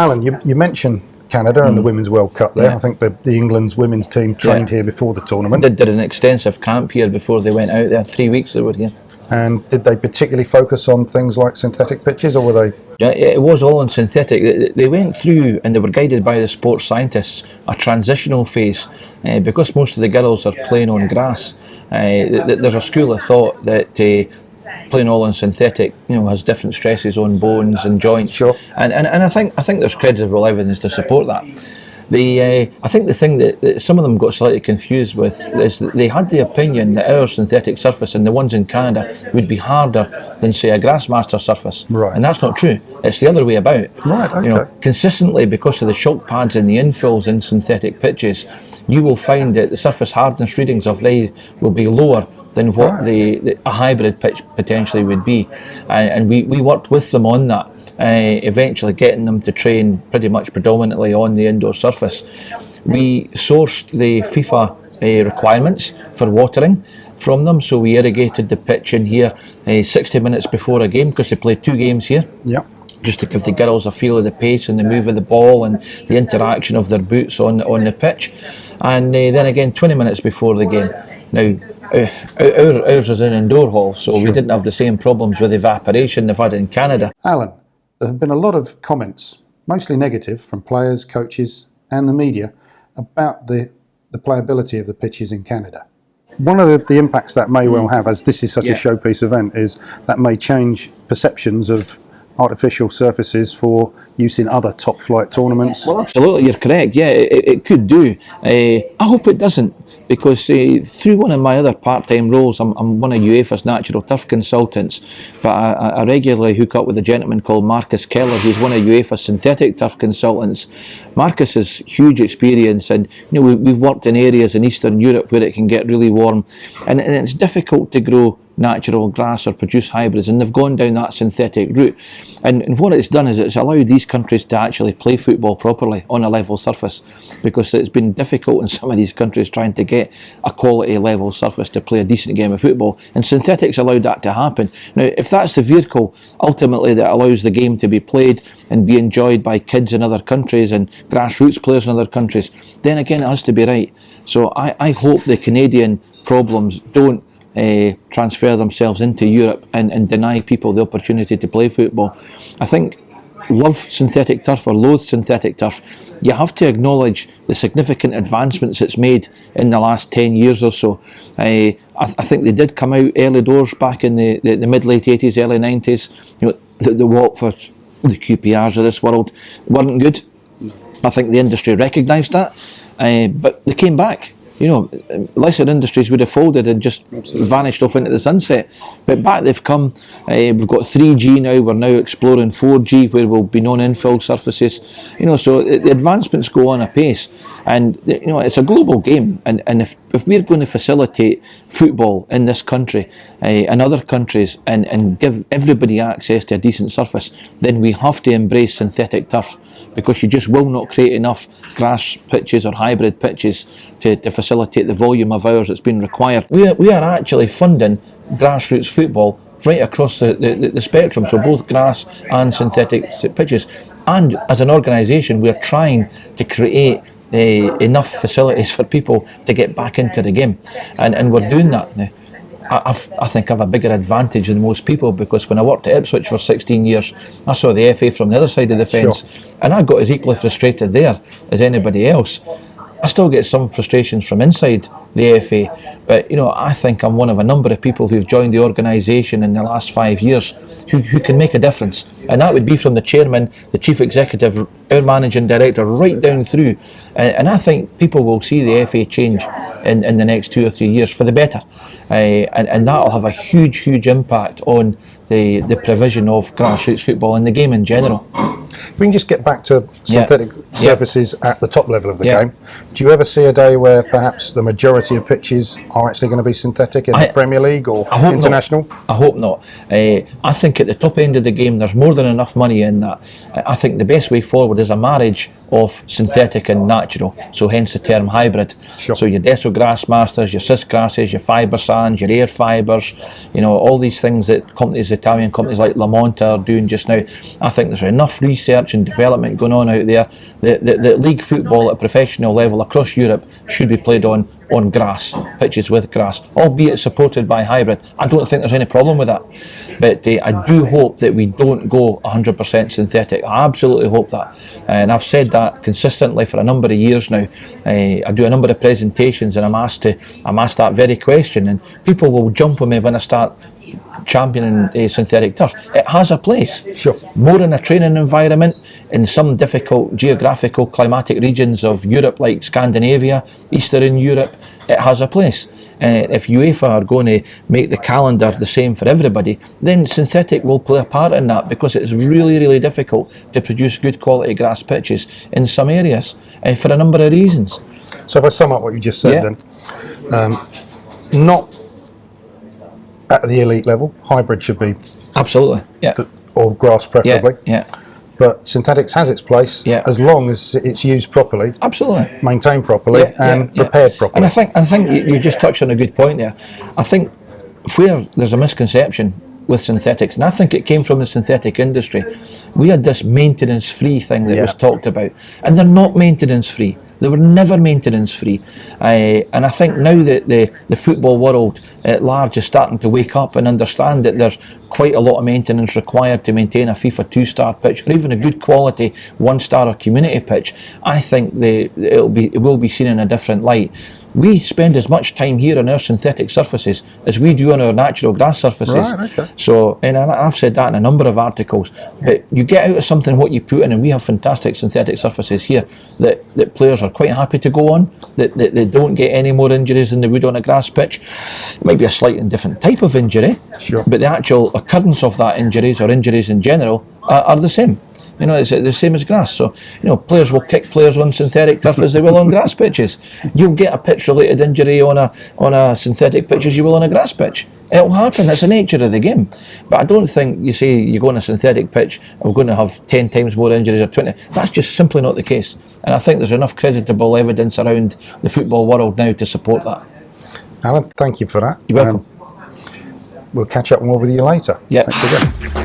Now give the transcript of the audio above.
Alan, you mentioned Canada and the Women's World Cup there. Yeah. I think the England's women's team trained here before the tournament. Did an extensive camp here before they went out there. 3 weeks they were here. And did they particularly focus on things like synthetic pitches, or were they? Yeah, it was all on synthetic. They went through, and they were guided by the sports scientists, a transitional phase, because most of the girls are playing on grass. There's a school of thought that playing all on synthetic, has different stresses on bones and joints. Sure. And I think there's credible evidence to support that. I think the thing that some of them got slightly confused with is that they had the opinion that our synthetic surface and the ones in Canada would be harder than, say, a Grassmaster surface. Right. And that's not true. It's the other way about. Right, okay. Consistently, because of the shock pads and the infills in synthetic pitches, you will find that the surface hardness readings of these will be lower than what a hybrid pitch potentially would be. And we worked with them on that. Eventually getting them to train pretty much predominantly on the indoor surface. We sourced the FIFA requirements for watering from them, so we irrigated the pitch in here 60 minutes before a game, because they play 2 games here. Yeah. Just to give the girls a feel of the pace and the move of the ball and the interaction of their boots on the pitch. And then again 20 minutes before the game. Now, ours is an indoor hall, so we didn't have the same problems with evaporation they've had in Canada. Alan, there have been a lot of comments, mostly negative, from players, coaches and the media about the playability of the pitches in Canada. One of the impacts that may well have, as this is such a showpiece event, is that may change perceptions of artificial surfaces for use in other top flight tournaments. Well, absolutely, you're correct. Yeah, it could do. I hope it doesn't, because through one of my other part-time roles, I'm one of UEFA's natural turf consultants, but I regularly hook up with a gentleman called Marcus Keller, who's one of UEFA's synthetic turf consultants. Marcus has huge experience, and we've worked in areas in Eastern Europe where it can get really warm, and it's difficult to grow natural grass or produce hybrids, and they've gone down that synthetic route. And what it's done is it's allowed these countries to actually play football properly on a level surface, because it's been difficult in some of these countries trying to get a quality level surface to play a decent game of football, and synthetics allowed that to happen. Now, if that's the vehicle ultimately that allows the game to be played and be enjoyed by kids in other countries and grassroots players in other countries, then again it has to be right. So I hope the Canadian problems don't transfer themselves into Europe and deny people the opportunity to play football. I think, love synthetic turf or loathe synthetic turf, you have to acknowledge the significant advancements it's made in the last 10 years or so. I think they did come out early doors back in the mid-late 80s, early 90s. The Watfords, the QPRs of this world weren't good. I think the industry recognised that, but they came back. Lesser industries would have folded and just vanished off into the sunset. But back they've come. We've got 3G now. We're now exploring 4G, where we'll be non-infilled surfaces. So the advancements go on apace, and it's a global game. And if we're going to facilitate football in this country and other countries and give everybody access to a decent surface, then we have to embrace synthetic turf, because you just will not create enough grass pitches or hybrid pitches to facilitate the volume of hours that's been required. We are actually funding grassroots football right across the spectrum, so both grass and synthetic pitches. And as an organisation, we're trying to create enough facilities for people to get back into the game, and we're doing that now. I think I have a bigger advantage than most people, because when I worked at Ipswich for 16 years, I saw the FA from the other side of the fence, and I got as equally frustrated there as anybody else. I still get some frustrations from inside the FA, but I think I'm one of a number of people who've joined the organisation in the last 5 years who can make a difference, and that would be from the chairman, the chief executive, our managing director, right down through. And I think people will see the FA change in the next 2 or 3 years for the better, and that'll have a huge impact on the provision of grassroots football and the game in general. We can just get back to synthetic surfaces at the top level of the game. Do you ever see a day where perhaps the majority of pitches are actually going to be synthetic in the Premier League or international? I hope not. I think at the top end of the game there's more than enough money in that. I think the best way forward is a marriage of synthetic and natural, so hence the term hybrid. Sure. So your Deso Grassmasters, your Cis Grasses, your fibre sands, your air fibres, all these things that Italian companies like Lamont are doing just now. I think there's enough research research and development going on out there that league football at a professional level across Europe should be played on grass, pitches with grass, albeit supported by hybrid. I don't think there's any problem with that. But I do hope that we don't go 100% synthetic. I absolutely hope that. And I've said that consistently for a number of years now. I do a number of presentations and I'm asked that very question, and people will jump on me when I start championing synthetic turf. It has a place. Sure. More in a training environment, in some difficult geographical climatic regions of Europe like Scandinavia, Eastern Europe, it has a place. If UEFA are going to make the calendar the same for everybody, then synthetic will play a part in that, because it's really, really difficult to produce good quality grass pitches in some areas for a number of reasons. So if I sum up what you just said, then not at the elite level, hybrid should be absolutely, or grass preferably. Yeah. But synthetics has its place as long as it's used properly, absolutely, maintained properly, and prepared properly. And I think you just touched on a good point there. I think where there's a misconception with synthetics, and I think it came from the synthetic industry, we had this maintenance-free thing that was talked about, and they're not maintenance-free. They were never maintenance-free. And I think now that the football world at large is starting to wake up and understand that there's quite a lot of maintenance required to maintain a FIFA 2-star pitch, or even a good quality 1-star or community pitch, I think it will be seen in a different light. We spend as much time here on our synthetic surfaces as we do on our natural grass surfaces. Right, okay. So, and I've said that in a number of articles, but you get out of something what you put in, and we have fantastic synthetic surfaces here that players are quite happy to go on, that they don't get any more injuries than they would on a grass pitch. It might be a slightly different type of injury, sure, but the actual occurrence of that injuries, or injuries in general, are the same. You know, it's the same as grass. So, you know, players will kick players on synthetic turf as they will on grass pitches. You'll get a pitch-related injury on a synthetic pitch as you will on a grass pitch. It'll happen. That's the nature of the game. But I don't think you say you go on a synthetic pitch and we're going to have 10 times more injuries or 20. That's just simply not the case. And I think there's enough creditable evidence around the football world now to support that. Alan, thank you for that. You're welcome. We'll catch up more with you later. Yeah. Thanks again.